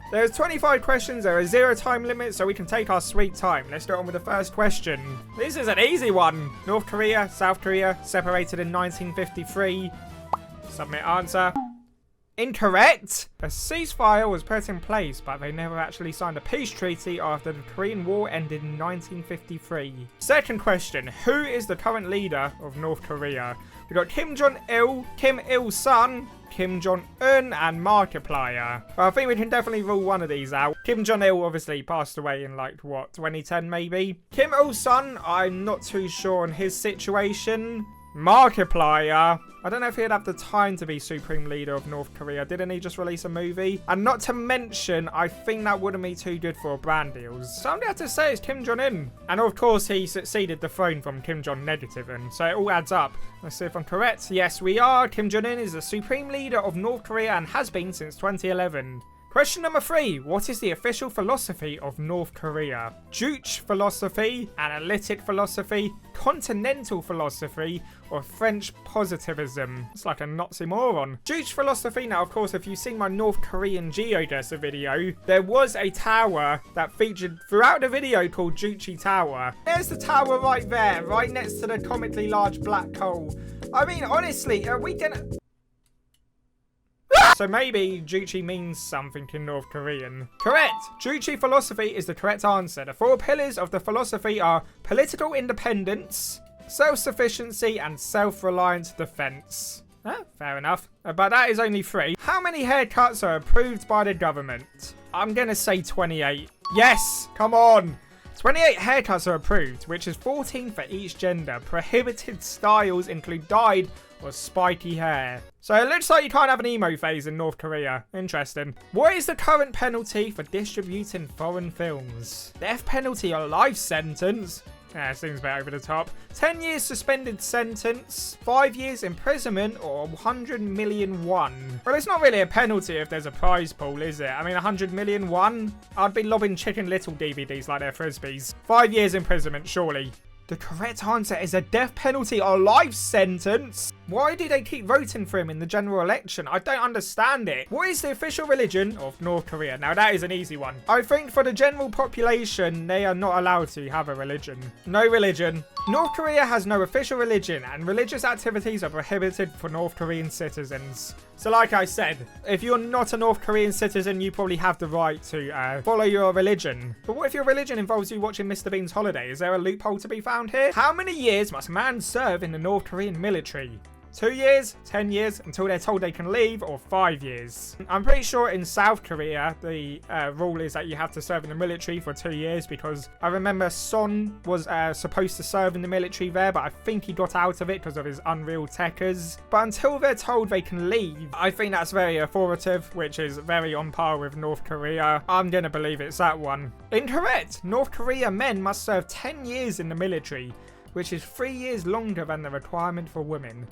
There's 25 questions, there is 0 time limit, so we can take our sweet time. Let's get on with the first question. This is an easy one. North Korea, South Korea, separated in 1953. Submit answer. Incorrect! A ceasefire was put in place, but they never actually signed a peace treaty after the Korean War ended in 1953. Second question. Who is the current leader of North Korea? We got Kim Jong-il, Kim Il-sung, Kim Jong-un, and Markiplier. Well, I think we can definitely rule one of these out. Kim Jong-il obviously passed away in like, what, 2010 maybe? Kim Il-sung, I'm not too sure on his situation. Markiplier, I don't know if he'd have the time to be Supreme Leader of North Korea. Didn't he just release a movie? And not to mention, I think that wouldn't be too good for brand deals. So I'm going to have to say it's Kim Jong-un. And of course, he succeeded the throne from Kim Jong-negative. So it all adds up. Let's see if I'm correct. Yes, we are. Kim Jong-un is the Supreme Leader of North Korea and has been since 2011. Question number 3. What is the official philosophy of North Korea? Juche philosophy, analytic philosophy, continental philosophy, or French positivism? It's like a Nazi moron. Juche philosophy. Now, of course, if you've seen my North Korean Geoguessr video, there was a tower that featured throughout the video called Juche Tower. There's the tower right there, right next to the comically large black hole. I mean, honestly, are we gonna... So maybe Juche means something in North Korean. Correct! Juche philosophy is the correct answer. The 4 pillars of the philosophy are political independence, self-sufficiency, and self-reliant defense. Fair enough. But that is only 3. How many haircuts are approved by the government? I'm gonna say 28. Yes! Come on! 28 haircuts are approved, which is 14 for each gender. Prohibited styles include dyed or spiky hair. So it looks like you can't have an emo phase in North Korea. Interesting. What is the current penalty for distributing foreign films? Death penalty or life sentence? Seems a bit over the top. 10 years suspended sentence, 5 years imprisonment, or 100 million won. Well, it's not really a penalty if there's a prize pool, is it? I mean, 100 million won? I'd be lobbing Chicken Little DVDs like they're frisbees. 5 years imprisonment, surely. The correct answer is a death penalty or life sentence. Why do they keep voting for him in the general election? I don't understand it. What is the official religion of North Korea? Now, that is an easy one. I think for the general population, they are not allowed to have a religion. No religion. North Korea has no official religion, and religious activities are prohibited for North Korean citizens. So like I said, if you're not a North Korean citizen, you probably have the right to follow your religion. But what if your religion involves you watching Mr. Bean's Holiday? Is there a loophole to be found here? How many years must a man serve in the North Korean military? 2 years, 10 years, until they're told they can leave, or 5 years. I'm pretty sure in South Korea, the rule is that you have to serve in the military for 2 years, because I remember Son was supposed to serve in the military there, but I think he got out of it because of his unreal techers. But until they're told they can leave, I think that's very authoritative, which is very on par with North Korea. I'm gonna believe it's that one. Incorrect! North Korea men must serve 10 years in the military, which is 3 years longer than the requirement for women.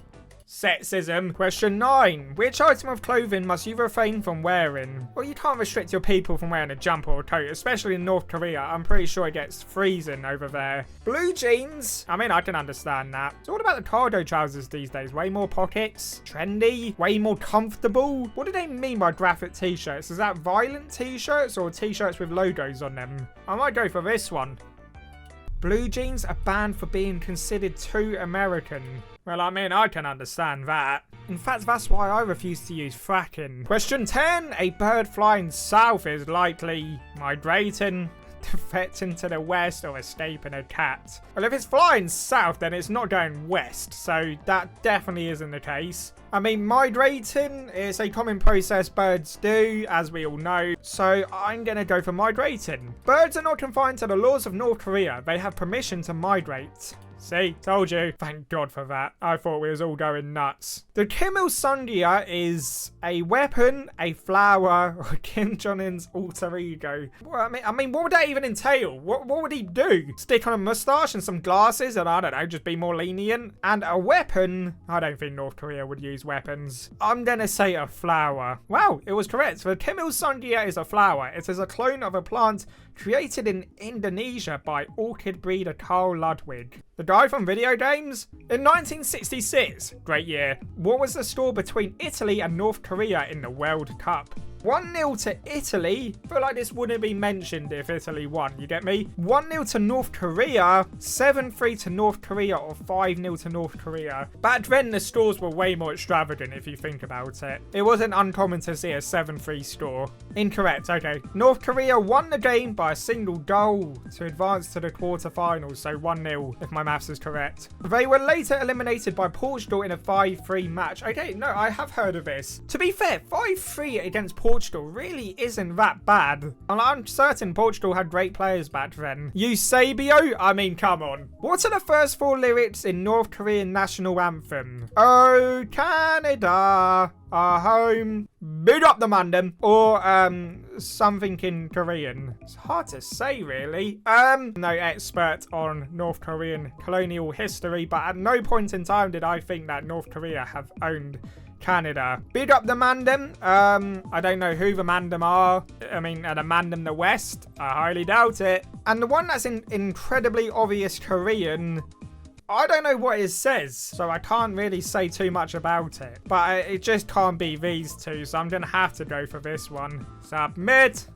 Sexism. Question 9. Which item of clothing must you refrain from wearing? Well, you can't restrict your people from wearing a jumper or a coat, especially in North Korea. I'm pretty sure it gets freezing over there. Blue jeans. I mean, I can understand that. It's all about the cargo trousers these days. Way more pockets. Trendy. Way more comfortable. What do they mean by graphic t-shirts? Is that violent t-shirts or t-shirts with logos on them? I might go for this one. Blue jeans are banned for being considered too American. Well, I mean, I can understand that. In fact, that's why I refuse to use fracking. Question 10. A bird flying south is likely migrating, defecting to the west, or escaping a cat. Well, if it's flying south, then it's not going west, so that definitely isn't the case. I mean, migrating is a common process birds do, as we all know, so I'm going to go for migrating. Birds are not confined to the laws of North Korea. They have permission to migrate. See, told you. Thank God for that. I thought we was all going nuts. The Kim Il-sung is a weapon, a flower, or Kim Jong-un's alter ego. Well, I mean, what would that even entail? What would he do? Stick on a mustache and some glasses and, I don't know, just be more lenient? And a weapon? I don't think North Korea would use weapons. I'm gonna say a flower. Wow, it was correct. The Kim Il-sung is a flower. It is a clone of a plant created in Indonesia by orchid breeder Carl Ludwig. The guy from video games? In 1966, great year, what was the score between Italy and North Korea in the World Cup? 1-0 to Italy. I feel like this wouldn't be mentioned if Italy won, you get me? 1-0 to North Korea, 7-3 to North Korea, or 5-0 to North Korea. Back then, the scores were way more extravagant if you think about it. It wasn't uncommon to see a 7-3 score. Incorrect, okay. North Korea won the game by a single goal to advance to the quarterfinals, so 1-0 if my maths is correct. They were later eliminated by Portugal in a 5-3 match. Okay, no, I have heard of this. To be fair, 5-3 against Portugal really isn't that bad. And I'm certain Portugal had great players back then. Eusebio? I mean, come on. What are the first 4 lyrics in North Korean national anthem? Oh, Canada, our home, beat up the Mandem, or something in Korean. It's hard to say, really. No expert on North Korean colonial history, but at no point in time did I think that North Korea have owned Canada. Beat up the Mandem. I don't know who the Mandem are. I mean, are the Mandem the West? I highly doubt it. And the one that's in incredibly obvious Korean, I don't know what it says, so I can't really say too much about it. But it just can't be these two, so I'm going to have to go for this one. Submit.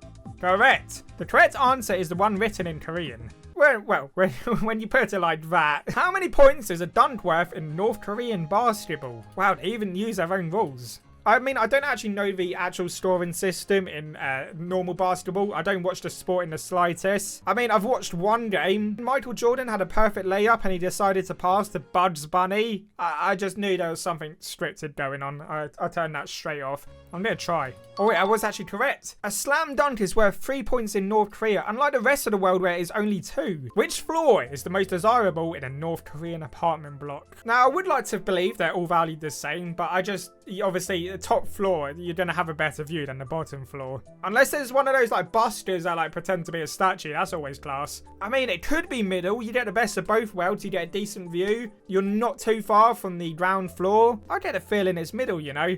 Correct. The correct answer is the one written in Korean. Well, when you put it like that. How many points is a dunk worth in North Korean basketball? Wow, they even use their own rules. I mean, I don't actually know the actual scoring system in normal basketball. I don't watch the sport in the slightest. I mean, I've watched one game. Michael Jordan had a perfect layup and he decided to pass to Bugs Bunny. I just knew there was something scripted going on. I turned that straight off. I'm going to try. Oh wait, I was actually correct. A slam dunk is worth 3 points in North Korea, unlike the rest of the world where it is only 2. Which floor is the most desirable in a North Korean apartment block? Now, I would like to believe they're all valued the same, but obviously, the top floor, you're going to have a better view than the bottom floor. Unless there's one of those like busters that like pretend to be a statue, that's always class. I mean, it could be middle. You get the best of both worlds. You get a decent view. You're not too far from the ground floor. I get a feeling it's middle, you know.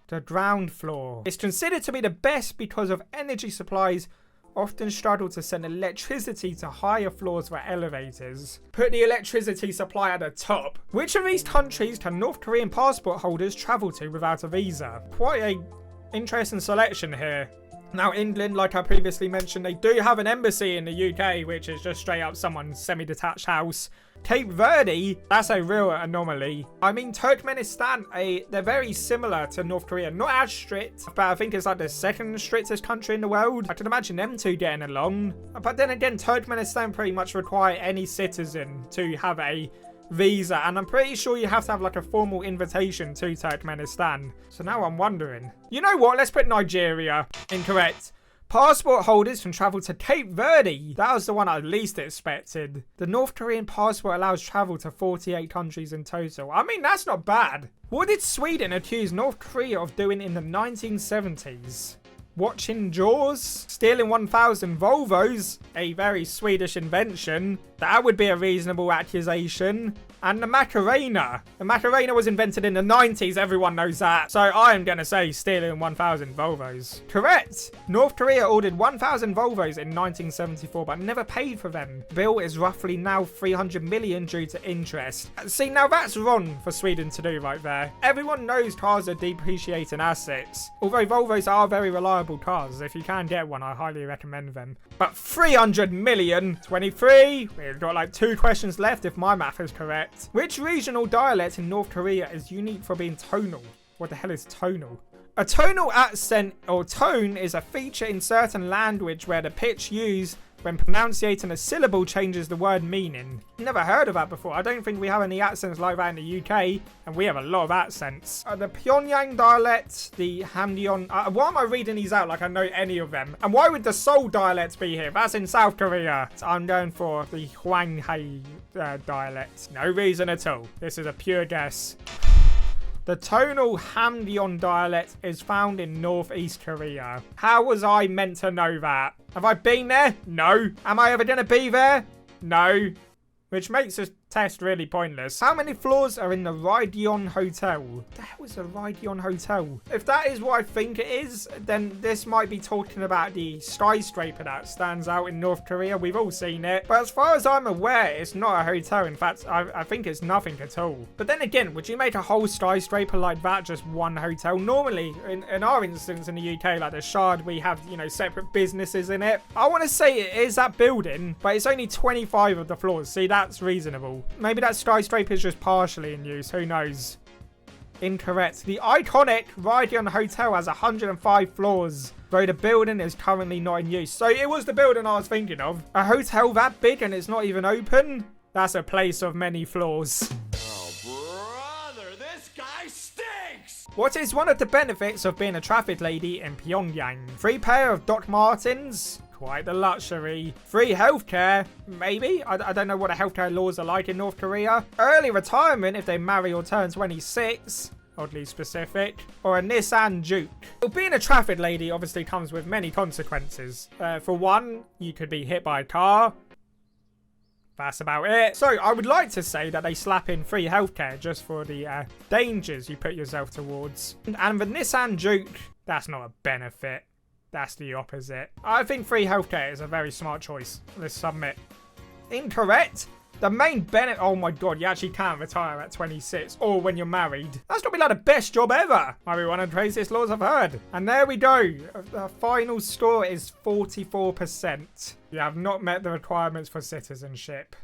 The ground floor. It's considered to be the best because of energy supplies often struggle to send electricity to higher floors for elevators. Put the electricity supply at the top. Which of these countries can North Korean passport holders travel to without a visa? Quite a interesting selection here. Now, England, like I previously mentioned, they do have an embassy in the UK, which is just straight up someone's semi-detached house. Cape Verde, that's a real anomaly. I mean, Turkmenistan, they're very similar to North Korea. Not as strict, but I think it's like the second strictest country in the world. I can imagine them two getting along. But then again, Turkmenistan pretty much require any citizen to have a visa, and I'm pretty sure you have to have like a formal invitation to Turkmenistan. So now I'm wondering, you know what, let's put Nigeria. Incorrect. Passport holders can travel to Cape Verde. That was the one I least expected. The North Korean passport allows travel to 48 countries in total. I mean, that's not bad. What did Sweden accuse North Korea of doing in the 1970s? Watching Jaws? Stealing 1,000 Volvos? A very Swedish invention. That would be a reasonable accusation. And the Macarena. The Macarena was invented in the 90s, everyone knows that. So I am going to say stealing 1,000 Volvos. Correct. North Korea ordered 1,000 Volvos in 1974, but never paid for them. Bill is roughly now 300 million due to interest. See, now that's wrong for Sweden to do right there. Everyone knows cars are depreciating assets. Although Volvos are very reliable cars. If you can get one, I highly recommend them. But 300 million, 23. We've got like 2 questions left if my math is correct. Which regional dialect in North Korea is unique for being tonal? What the hell is tonal? A tonal accent or tone is a feature in certain language where the pitch used when pronunciating a syllable changes the word meaning. Never heard of that before. I don't think we have any accents like that in the UK, and we have a lot of accents. The Pyongyang dialect, the Hamgyong... why am I reading these out like I know any of them? And why would the Seoul dialect be here? That's in South Korea. So I'm going for the Hwanghae dialect. No reason at all. This is a pure guess. The tonal Hamgyong dialect is found in Northeast Korea. How was I meant to know that? Have I been there? No. Am I ever going to be there? No. Which makes us test really pointless. How many floors are in the Rydion Hotel? What the hell is a Rydion Hotel? If that is what I think it is, then this might be talking about the skyscraper that stands out in North Korea. We've all seen it. But as far as I'm aware, it's not a hotel. In fact, I think it's nothing at all. But then again, would you make a whole skyscraper like that just one hotel? Normally, in our instance in the UK, like the Shard, we have, you know, separate businesses in it. I want to say it is that building, but it's only 25 of the floors. See, that's reasonable. Maybe that skyscraper is just partially in use. Who knows? Incorrect. The iconic Rydion Hotel has 105 floors, though the building is currently not in use. So it was the building I was thinking of. A hotel that big and it's not even open? That's a place of many floors. Oh, brother, this guy stinks! What is one of the benefits of being a traffic lady in Pyongyang? Free pair of Doc Martens? Quite the luxury. Free healthcare? Maybe? I don't know what the healthcare laws are like in North Korea. Early retirement if they marry or turn 26. Oddly specific. Or a Nissan Juke. Well, being a traffic lady obviously comes with many consequences. For one, you could be hit by a car. That's about it. So I would like to say that they slap in free healthcare just for the dangers you put yourself towards. And the Nissan Juke, that's not a benefit. That's the opposite. I think free healthcare is a very smart choice. Let's submit. Incorrect. The main benefit... Oh my god, you actually can't retire at 26 or when you're married. That's got to be like the best job ever. Might be one of the craziest laws I've heard. And there we go. The final score is 44%. You have not met the requirements for citizenship.